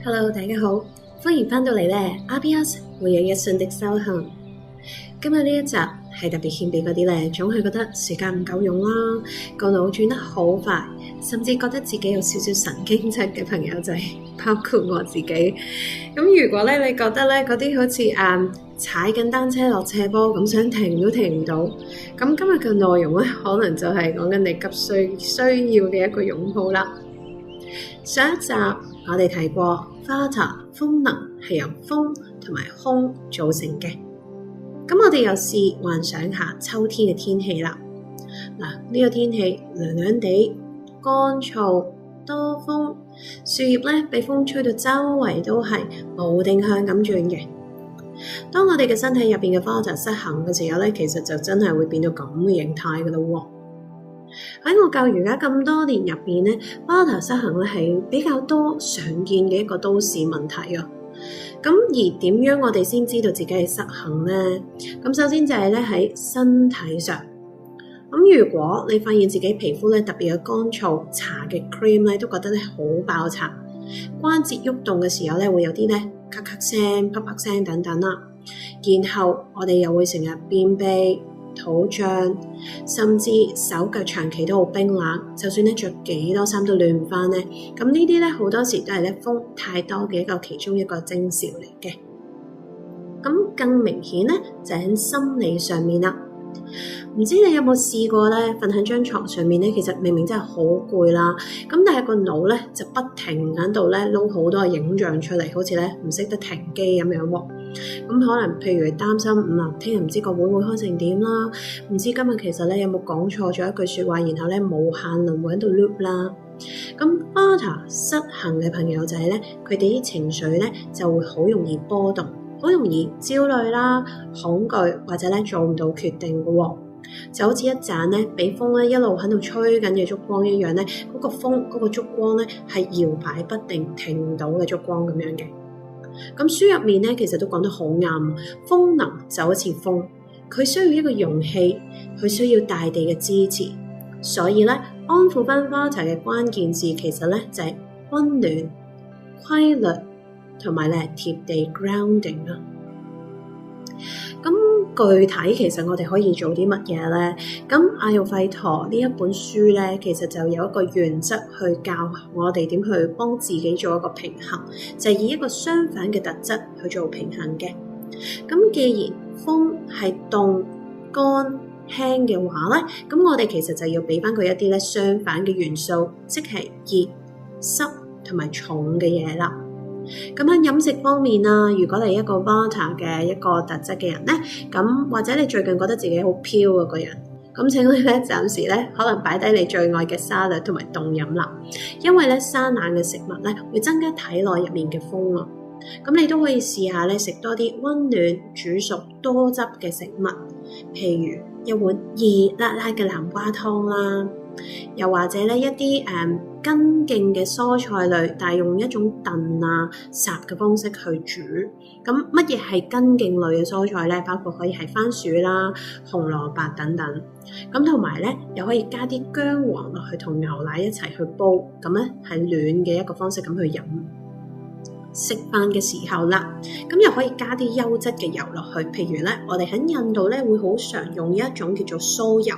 Hello， 大家好，歡迎返到嚟咧 RPS 每日一信的修行。今日呢一集係特別獻俾嗰啲咧，總係覺得時間唔夠用啦，個腦轉得好快，甚至覺得自己有少少神經質嘅朋友仔，包括我自己。咁如果咧你覺得咧嗰啲好似踩緊單車落斜坡咁，想停都停唔到，咁今日嘅內容咧可能就係講緊你急需要嘅一個擁抱啦。上一集我哋提過 Vata 風能係由風同埋空組成嘅，咁我哋又試幻想下秋天嘅天氣啦。呢個天氣涼涼地，乾燥多風，樹葉咧被風吹到周圍都係冇定向咁轉嘅。當我哋嘅身體入邊嘅 Vata 失衡嘅時候咧，其實就真係會變到咁嘅形態噶啦喎。喺我教瑜伽咁多年入邊咧，Vata 失衡咧係比較多常見嘅一個都市問題啊。咁而點樣我哋先知道自己係失衡呢？咁首先就係咧喺身體上。咁如果你發現自己皮膚咧特別嘅乾燥，搽嘅 cream 咧都覺得咧好爆擦，關節喐動嘅時候咧會有啲咧咔咔聲、啪啪聲等等啦。然後我哋又會成日便秘、肚脹，甚至手腳長期都好冰冷，就算咧着幾多衫都暖唔翻咧。咁呢啲咧好多時都係咧風太多嘅其中一個徵兆嚟嘅。咁更明顯咧就喺心理上面啦。唔知你有冇試過咧瞓喺張床上面咧，其實明明真係好攰啦，咁但係個腦咧就不停喺度咧撈好多影像出嚟，好似咧唔識得停機咁樣喎。咁可能譬如擔心聽日唔知個會開成點啦，唔知今日其實咧有冇講錯咗一句說話，然後咧無限輪迴喺度 loop 啦。咁 Vata 失衡嘅朋友仔咧，佢哋啲情緒咧就會好容易波動，好容易焦慮啦、恐懼或者咧做唔到決定嘅喎。就好似一盞咧俾風咧一路喺度吹緊嘅燭光一樣咧，嗰個風嗰個燭光咧係搖擺不定、停唔到嘅燭光咁樣嘅。咁書入面咧其實都講得好啱，風能就好似風，佢需要一個容器，佢需要大地嘅支持，所以咧安撫翻 Vata 嘅關鍵字其實咧就係溫暖、規律同埋咧貼地 grounding 啦。咁具體其實我哋可以做啲乜嘢咧？咁阿育吠陀呢一本書咧，其實就有一個原則去教我哋點去幫自己做一個平衡，就係以一個相反嘅特質去做平衡嘅。咁既然風係凍、乾、輕嘅話咧，咁我哋其實就要俾翻佢一啲咧相反嘅元素，即係熱、濕同埋重嘅嘢啦。咁喺飲食方面啊，如果你一個 Vata 嘅一個特質嘅人咧，咁或者你最近覺得自己好飄啊個人，咁請你咧暫時咧可能擺低你最愛嘅沙律同埋凍飲啦，因為咧生冷嘅食物咧會增加體內入面嘅風啊。咁你都可以試下咧食多啲溫暖、煮熟、多汁嘅食物，譬如一碗熱辣辣嘅南瓜湯啦，又或者咧一啲根莖嘅蔬菜類，但係用一種燉啊、烚嘅方式去煮。咁乜嘢係根莖類嘅蔬菜咧？包括可以係番薯啦、紅蘿蔔等等。咁同埋咧，又可以加啲薑黃落去同牛奶一齊去煲，咁咧係暖嘅一個方式咁去飲。食飯嘅時候啦，咁又可以加啲優質嘅油落去，譬如咧，我哋喺印度咧會好常用一種叫做酥油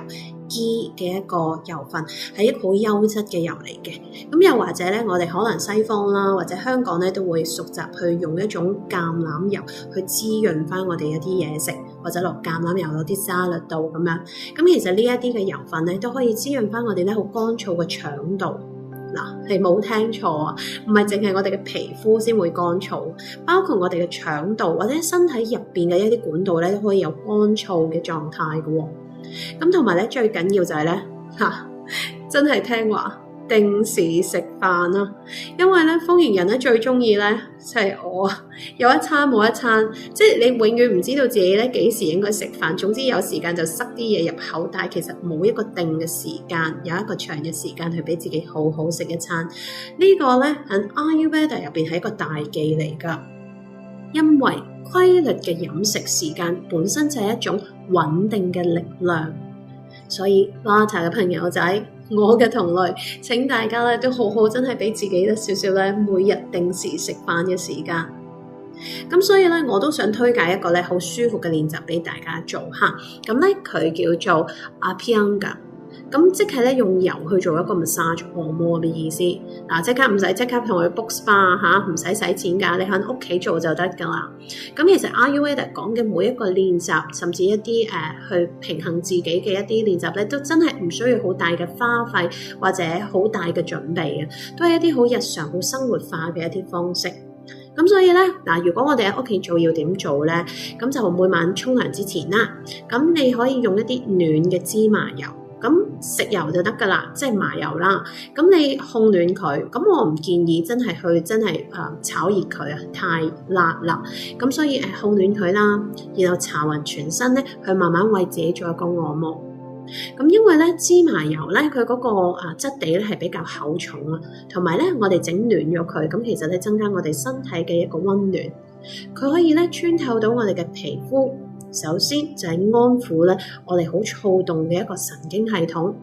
ghee嘅一個油分，係一個好優質嘅油嚟嘅。咁又或者咧，我哋可能西方啦，或者香港咧都會熟習去用一種橄欖油去滋潤翻我哋一啲嘢食，或者落橄欖油落啲沙律度咁樣。咁其實呢一啲嘅油分咧都可以滋潤翻我哋咧好乾燥嘅腸道。你冇聽錯啊，唔係淨係我哋嘅皮膚先會乾燥，包括我哋嘅腸道或者身體入邊嘅一啲管道咧都可以有乾燥嘅狀態嘅。咁同埋咧最緊要就係咧真係聽話定時食飯啦，因為咧豐型人咧最中意咧就係我有一餐冇一餐，即係你永遠唔知道自己咧幾時應該食飯，總之有時間就塞啲嘢入口，但係其實冇一個定嘅時間，有一個長嘅時間去俾自己好好食一餐。呢個咧喺 Ayurveda 入邊係一個大忌嚟噶，因為規律嘅飲食時間本身就係一種穩定嘅力量。所以 Vata 嘅朋友仔，我嘅同類，請大家咧都好好真係俾自己少少咧每日定時食飯嘅時間。咁所以咧，我都想推介一個咧好舒服嘅練習俾大家做嚇。咁咧佢叫做 Abhyanga， 咁即係咧用油去做一個 massage 按摩嘅意思。嗱，即刻唔使即刻同佢 book spa 嚇，唔使使錢㗎，你喺屋企做就得㗎啦。咁其實 Ayurveda 講嘅每一個練習，甚至一啲去平衡自己嘅一啲練習咧，都真係唔需要好大嘅花費或者好大嘅準備嘅，都係一啲好日常、好生活化嘅一啲方式。咁所以咧，嗱，如果我哋喺屋企做要點做咧？咁就每晚沖涼之前啦，咁你可以用一啲暖嘅芝麻油，咁食油就得噶啦，即係麻油啦。咁你烘暖佢，咁我唔建議真係炒熱佢啊，太辣啦。咁所以烘暖佢啦，然後搽勻全身咧，去慢慢為自己做一個按摩。咁因為咧芝麻油咧佢嗰個質地咧係比較厚重啊，同埋咧我哋整暖咗佢，咁其實咧增加我哋身體嘅一個溫暖，佢可以咧穿透到我哋嘅皮膚。首先就係安撫咧我哋好躁動嘅一個神經系統。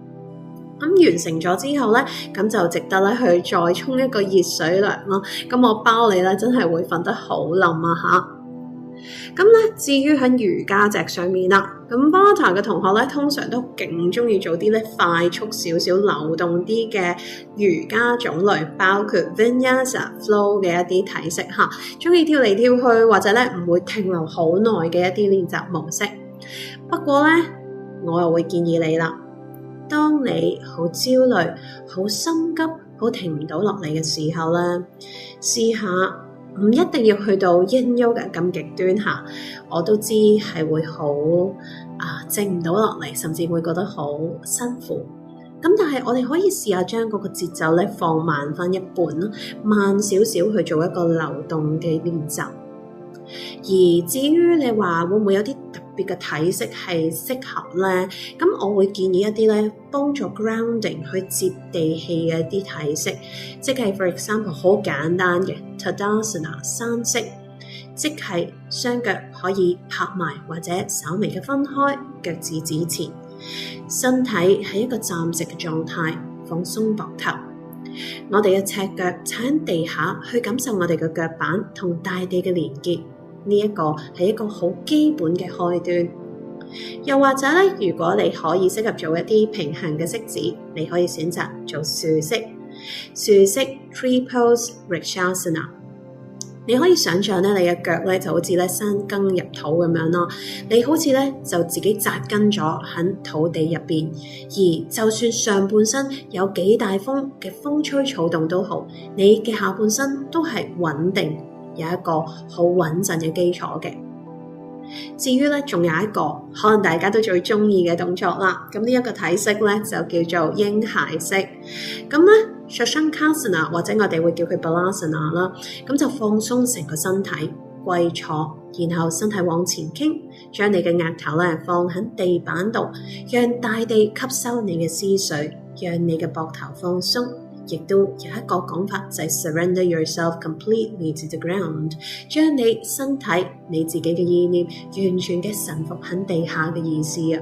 咁完成咗之後咧，咁就值得咧去再沖一個熱水涼咯。咁我包你咧真係會瞓得好冧啊嚇！咁咧，至於喺瑜伽席上面啦，咁 Vata 嘅同學咧，通常都勁中意做啲咧快速少少、流動啲嘅瑜伽種類，包括 Vinyasa Flow 嘅一啲體式嚇，中意跳嚟跳去或者咧唔會停留好耐嘅一啲練習模式。不過咧，我又會建議你啦，當你好焦慮、好心急、好停唔到落嚟嘅時候咧，試下。唔一定要去到Yin Yoga咁極端下，我都知係會好靜唔到落嚟，甚至會覺得好辛苦。咁但係我哋可以試下將嗰個節奏咧放慢翻一半咯，慢少少去做一個流動嘅練習。而至於你話會唔會有啲特別嘅體式係適合咧？咁我會建議一啲咧幫助 grounding 去接地氣嘅一啲體式，即係 for example 好簡單嘅 Tadasana 山式，即係雙腳可以拍埋或者稍微嘅分開，腳趾指前，身體係一個暫時嘅狀態，放鬆膊頭。我哋嘅赤腳踩喺地下，去感受我哋嘅腳板同大地嘅連結。呢一個係一個好基本嘅開端。又或者咧，如果你可以適合做一啲平衡嘅式子，你可以選擇做樹式。樹式 Tree Pose Vrikshasana。你可以想象咧，你嘅腳咧就好似咧生根入土咁樣咯。你好似咧就自己扎根咗喺土地入邊，而就算上半身有幾大風嘅風吹草動都好，你嘅下半身都係穩定，有一個好穩陣嘅基礎嘅。至於咧，仲有一個可能大家都最中意嘅動作啦。咁呢一個體式咧就叫做嬰孩式。咁咧 Shashankasana 或者我哋會叫佢 Balasana 啦。咁就放鬆成個身體，跪坐，然後身體往前傾，將你嘅額頭咧放喺地板度，讓大地吸收你嘅思緒，讓你嘅膊頭放鬆。亦都有一個講法就係 surrender yourself completely to the ground， 將你身體你自己嘅意念完全嘅臣服喺地下嘅意思啊。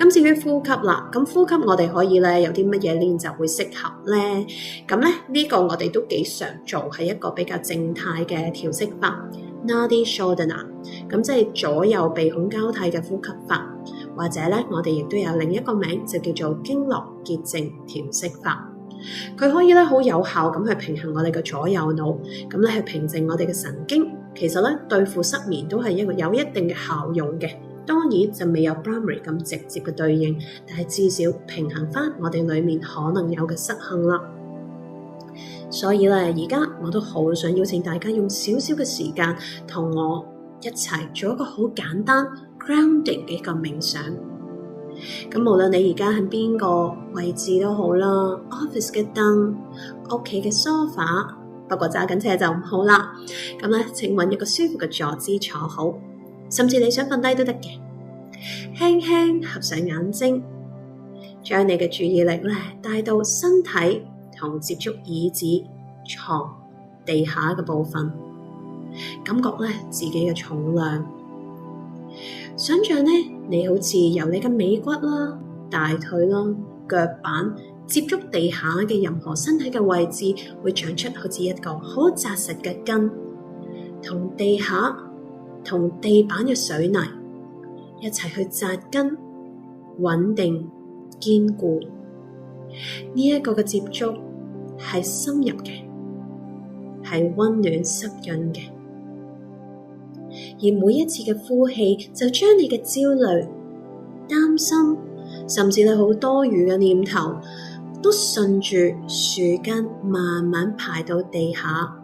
咁至於呼吸啦，咁呼吸我哋可以咧有啲乜嘢練習會適合咧？咁咧呢個我哋都幾常做，係一個比較靜態嘅調息法 Nadi Shodhana， 咁即係左右鼻孔交替嘅呼吸法，或者咧我哋亦都有另一個名就叫做經絡潔淨調息法。佢可以咧好有效咁去平衡我哋嘅左右腦，咁咧去平靜我哋嘅神經。其實咧對付失眠都係有一定嘅效用嘅，當然就未有 Brahmi 咁直接嘅對應，但係至少平衡翻我哋裏面可能有嘅失衡啦。所以咧而家我都好想邀請大家用少少嘅時間同我一齊做一個好簡單 grounding 嘅一個冥想。咁無論你而家喺邊個位置都好啦 ，office 嘅燈、屋企嘅 sofa， 不過揸緊車就唔好啦。咁咧，請揾一個舒服嘅坐姿坐好，甚至你想瞓低都得嘅。輕輕合上眼睛，將你嘅注意力咧帶到身體同接觸椅子、床、地下嘅部分，感覺咧自己嘅重量。想象咧，你好似由你嘅尾骨啦、大腿啦、腳板接觸地下嘅任何身體嘅位置，會長出好似一個好紮實嘅根，同地下同地板嘅水泥一齊去紮根，穩定堅固。呢一個嘅接觸係深入嘅，係溫暖濕潤嘅，而每一次嘅呼氣就將你嘅焦慮、擔心，甚至你好多餘嘅念頭，都順住樹根慢慢排到地下。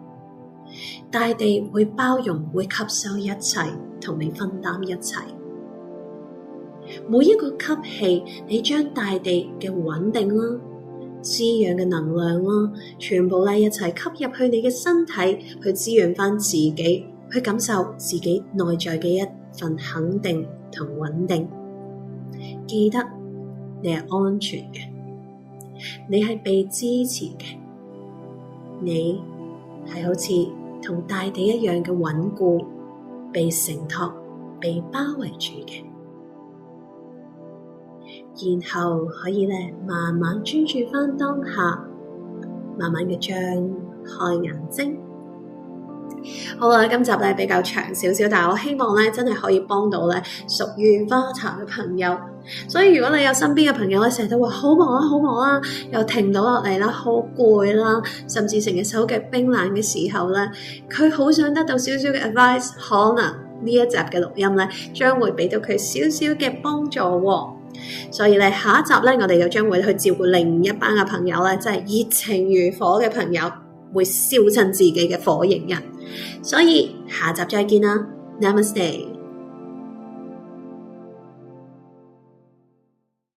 大地會包容，會吸收一切，同你分擔一切。每一個吸氣，你將大地嘅穩定啦、滋養嘅能量啦，全部一齊吸入去你嘅身體，去滋養翻自己，去感受自己內在嘅一份肯定同穩定。記得你係安全嘅，你係被支持嘅，你係好似同大地一樣嘅穩固，被承托、被包圍住嘅。然後可以慢慢專注翻當下，慢慢嘅張開眼睛。好啦，今集比較長少少，但係我希望真係可以幫到屬於 Vata 嘅朋友。所以如果你有身邊嘅朋友成日都話好忙啊，好忙啊，又停唔到落嚟啦，好攰啦，甚至成日手腳冰冷嘅時候佢好想得到少少嘅 advice， 可能呢一集嘅錄音將會俾到佢少少嘅幫助喎。所以下一集我哋就將會去照顧另一班嘅朋友真係熱情如火嘅朋友，會燒親自己嘅火型人。所以下集再見啦，Namaste。